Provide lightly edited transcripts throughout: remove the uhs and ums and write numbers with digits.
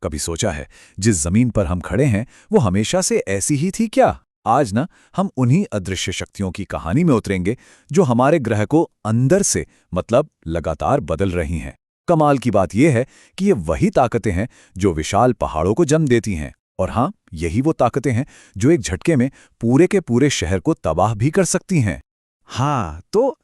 कभी सोचा है जिस जमीन पर हम खड़े हैं वो हमेशा से ऐसी ही थी क्या? आज ना हम उन्हीं अदृश्य शक्तियों की कहानी में उतरेंगे जो हमारे ग्रह को अंदर से मतलब लगातार बदल रही हैं। कमाल की बात यह है कि ये वही ताकतें हैं जो विशाल पहाड़ों को जन्म देती हैं। और हाँ, यही वो ताकतें हैं जो एक झटके में पूरे के पूरे शहर को तबाह भी कर सकती हैं। हाँ, तो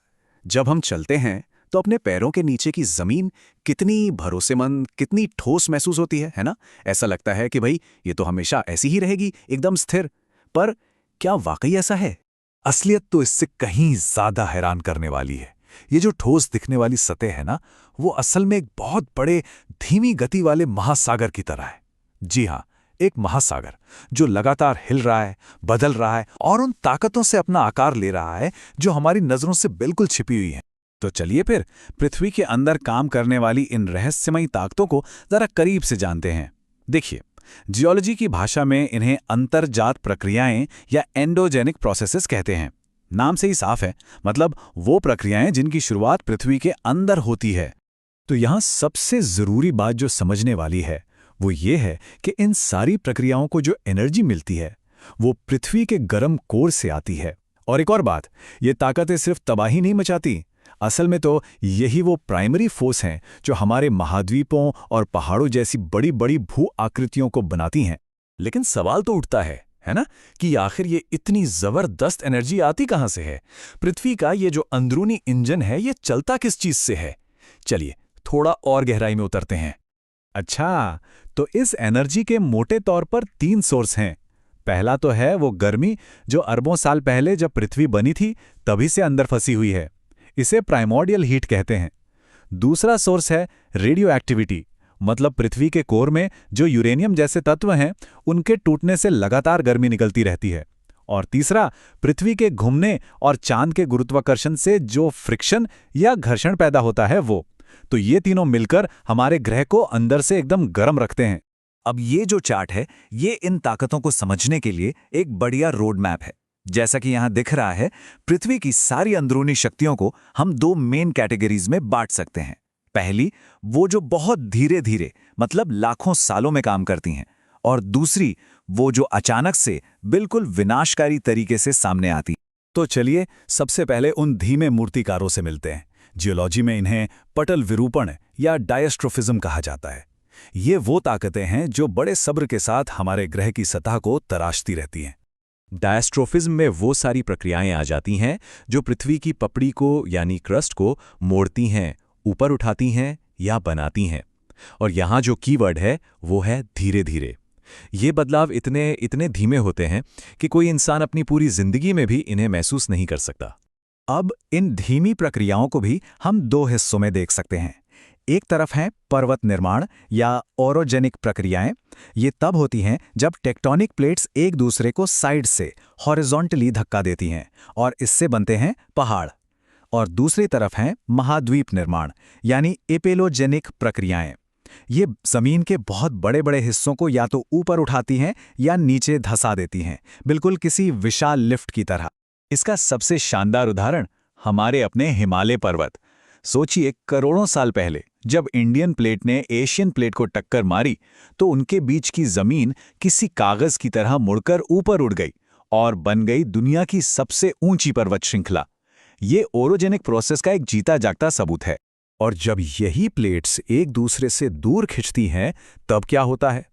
जब हम चलते हैं तो अपने पैरों के नीचे की जमीन कितनी भरोसेमंद, कितनी ठोस महसूस होती है ना? ऐसा लगता है कि भाई ये तो हमेशा ऐसी ही रहेगी, एकदम स्थिर। पर क्या वाकई ऐसा है? असलियत तो इससे कहीं ज्यादा हैरान करने वाली है। ये जो ठोस दिखने वाली सतह है ना, वो असल में एक बहुत बड़े धीमी गति वाले महासागर की तरह है। जी हाँ, एक महासागर जो लगातार हिल रहा है, बदल रहा है और उन ताकतों से अपना आकार ले रहा है जो हमारी नजरों से बिल्कुल छिपी हुई हैं। तो चलिए फिर पृथ्वी के अंदर काम करने वाली इन रहस्यमयी ताकतों को जरा करीब से जानते हैं। देखिए, जियोलॉजी की भाषा में इन्हें अंतर्जात प्रक्रियाएं या एंडोजेनिक प्रोसेसेस कहते हैं। नाम से ही साफ है, मतलब वो प्रक्रियाएं जिनकी शुरुआत पृथ्वी के अंदर होती है। तो यहां सबसे जरूरी बात जो समझने वाली है वो ये है कि इन सारी प्रक्रियाओं को जो एनर्जी मिलती है वो पृथ्वी के गर्म कोर से आती है। और एक और बात, ये ताकतें सिर्फ तबाही नहीं मचाती, असल में तो यही वो प्राइमरी फोर्स हैं जो हमारे महाद्वीपों और पहाड़ों जैसी बड़ी बड़ी भू आकृतियों को बनाती हैं। लेकिन सवाल तो उठता है ना, कि आखिर ये इतनी जबरदस्त एनर्जी आती कहां से है? पृथ्वी का ये जो अंदरूनी इंजन है ये चलता किस चीज से है? चलिए थोड़ा और गहराई में उतरते हैं। अच्छा, तो इस एनर्जी के मोटे तौर पर 3 सोर्स हैं। पहला तो है वो गर्मी जो अरबों साल पहले जब पृथ्वी बनी थी तभी से अंदर फंसी हुई है। इसे प्राइमोर्डियल हीट कहते हैं। दूसरा सोर्स है रेडियो एक्टिविटी, मतलब पृथ्वी के कोर में जो यूरेनियम जैसे तत्व हैं उनके टूटने से लगातार गर्मी निकलती रहती है। और तीसरा, पृथ्वी के घूमने और चांद के गुरुत्वाकर्षण से जो फ्रिक्शन या घर्षण पैदा होता है वो। तो ये तीनों मिलकर हमारे ग्रह को अंदर से एकदम गर्म रखते हैं। अब ये जो चार्ट है ये इन ताकतों को समझने के लिए एक बढ़िया रोड मैप है। जैसा कि यहां दिख रहा है, पृथ्वी की सारी अंदरूनी शक्तियों को हम 2 मेन कैटेगरीज में बांट सकते हैं। पहली, वो जो बहुत धीरे धीरे मतलब लाखों सालों में काम करती हैं, और दूसरी वो जो अचानक से बिल्कुल विनाशकारी तरीके से सामने आती। तो चलिए सबसे पहले उन धीमे मूर्तिकारों से मिलते हैं। जियोलॉजी में इन्हें पटल विरूपण या डायस्ट्रोफिज्म कहा जाता है। ये वो ताकतें हैं जो बड़े सब्र के साथ हमारे ग्रह की सतह को तराशती रहती हैं। डायस्ट्रोफिज्म में वो सारी प्रक्रियाएं आ जाती हैं जो पृथ्वी की पपड़ी को यानी क्रस्ट को मोड़ती हैं, ऊपर उठाती हैं या बनाती हैं। और यहाँ जो कीवर्ड है वो है धीरे धीरे। ये बदलाव इतने धीमे होते हैं कि कोई इंसान अपनी पूरी जिंदगी में भी इन्हें महसूस नहीं कर सकता। अब इन धीमी प्रक्रियाओं को भी हम 2 हिस्सों में देख सकते हैं। एक तरफ है पर्वत निर्माण या ओरोजेनिक प्रक्रियाएं। ये तब होती हैं जब टेक्टोनिक प्लेट्स एक दूसरे को साइड से हॉरिजॉन्टली धक्का देती हैं और इससे बनते हैं पहाड़। और दूसरी तरफ है महाद्वीप निर्माण यानी एपेलोजेनिक प्रक्रियाएं। ये जमीन के बहुत बड़े बड़े हिस्सों को या तो ऊपर उठाती हैं या नीचे धंसा देती हैं, बिल्कुल किसी विशाल लिफ्ट की तरह। इसका सबसे शानदार उदाहरण हमारे अपने हिमालय पर्वत। सोचिए, करोड़ों साल पहले जब इंडियन प्लेट ने एशियन प्लेट को टक्कर मारी तो उनके बीच की जमीन किसी कागज की तरह मुड़कर ऊपर उड़ गई और बन गई दुनिया की सबसे ऊंची पर्वत श्रृंखला। ये ओरोजेनिक प्रोसेस का एक जीता जागता सबूत है। और जब यही प्लेट्स एक दूसरे से दूर खिंचती हैं तब क्या होता है?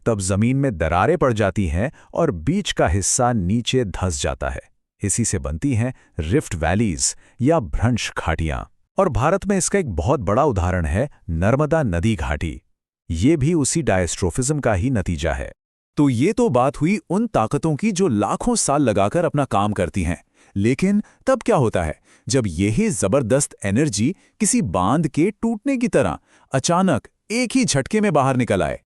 तब जमीन में दरारें पड़ जाती हैं और बीच का हिस्सा नीचे धंस जाता है। इसी से बनती हैं रिफ्ट वैलीज या भ्रंश घाटियां। और भारत में इसका एक बहुत बड़ा उदाहरण है नर्मदा नदी घाटी। ये भी उसी डायस्ट्रोफिज्म का ही नतीजा है। तो ये तो बात हुई उन ताकतों की जो लाखों साल लगाकर अपना काम करती हैं। लेकिन तब क्या होता है जब यही जबरदस्त एनर्जी किसी बांध के टूटने की तरह अचानक एक ही झटके में बाहर निकल आए?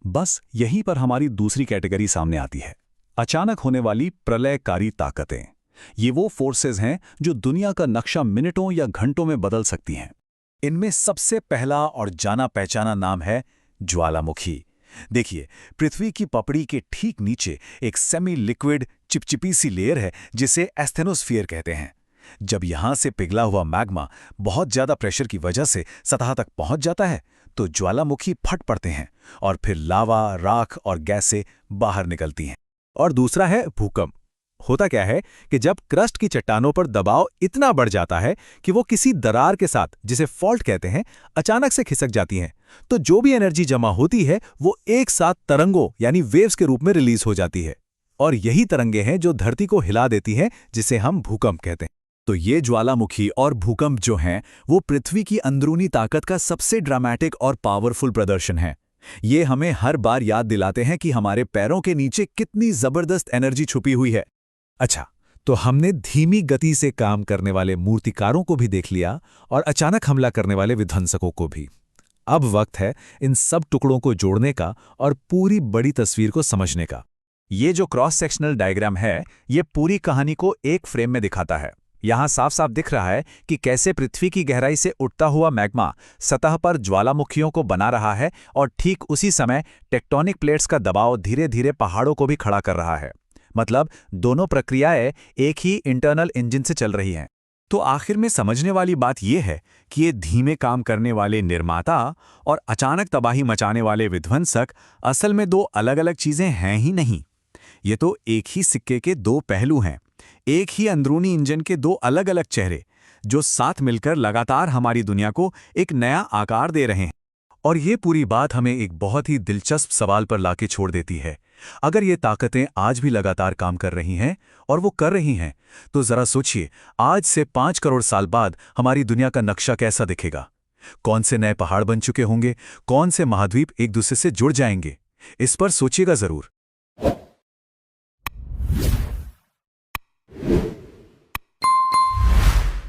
बस यहीं पर हमारी दूसरी कैटेगरी सामने आती है, अचानक होने वाली प्रलयकारी ताकतें। ये वो फोर्सेस हैं जो दुनिया का नक्शा मिनटों या घंटों में बदल सकती हैं। इनमें सबसे पहला और जाना पहचाना नाम है ज्वालामुखी। देखिए, पृथ्वी की पपड़ी के ठीक नीचे एक सेमी लिक्विड चिपचिपी सी लेयर है जिसे एस्थेनोस्फीयर कहते हैं। जब यहां से पिघला हुआ मैग्मा बहुत ज्यादा प्रेशर की वजह से सतह तक पहुंच जाता है तो ज्वालामुखी फट पड़ते हैं और फिर लावा, राख और गैस से बाहर निकलती हैं। और दूसरा है भूकंप। होता क्या है कि जब क्रस्ट की चट्टानों पर दबाव इतना बढ़ जाता है कि वो किसी दरार के साथ, जिसे फॉल्ट कहते हैं, अचानक से खिसक जाती हैं, तो जो भी एनर्जी जमा होती है वो एक साथ तरंगों यानी वेव्स के रूप में रिलीज हो जाती है। और यही तरंगे हैं जो धरती को हिला देती हैं, जिसे हम भूकंप कहते हैं। तो ये ज्वालामुखी और भूकंप जो हैं वो पृथ्वी की अंदरूनी ताकत का सबसे ड्रामेटिक और पावरफुल प्रदर्शन है। ये हमें हर बार याद दिलाते हैं कि हमारे पैरों के नीचे कितनी जबरदस्त एनर्जी छुपी हुई है। अच्छा, तो हमने धीमी गति से काम करने वाले मूर्तिकारों को भी देख लिया और अचानक हमला करने वाले विध्वंसकों को भी। अब वक्त है इन सब टुकड़ों को जोड़ने का और पूरी बड़ी तस्वीर को समझने का। ये जो क्रॉस सेक्शनल डायग्राम है ये पूरी कहानी को एक फ्रेम में दिखाता है। यहाँ साफ साफ दिख रहा है कि कैसे पृथ्वी की गहराई से उठता हुआ मैग्मा सतह पर ज्वालामुखियों को बना रहा है और ठीक उसी समय टेक्टोनिक प्लेट्स का दबाव धीरे धीरे पहाड़ों को भी खड़ा कर रहा है। मतलब दोनों प्रक्रियाएं एक ही इंटरनल इंजन से चल रही हैं। तो आखिर में समझने वाली बात यह है कि ये धीमे काम करने वाले निर्माता और अचानक तबाही मचाने वाले विध्वंसक असल में दो अलग अलग चीजें हैं ही नहीं। ये तो एक ही सिक्के के दो पहलू हैं, एक ही अंदरूनी इंजन के दो अलग अलग चेहरे, जो साथ मिलकर लगातार हमारी दुनिया को एक नया आकार दे रहे हैं। और ये पूरी बात हमें एक बहुत ही दिलचस्प सवाल पर लाके छोड़ देती है। अगर ये ताकतें आज भी लगातार काम कर रही हैं, और वो कर रही हैं, तो जरा सोचिए आज से 5 करोड़ साल बाद हमारी दुनिया का नक्शा कैसा दिखेगा। कौन से नए पहाड़ बन चुके होंगे, कौन से महाद्वीप एक दूसरे से जुड़ जाएंगे। इस पर सोचिएगा जरूर।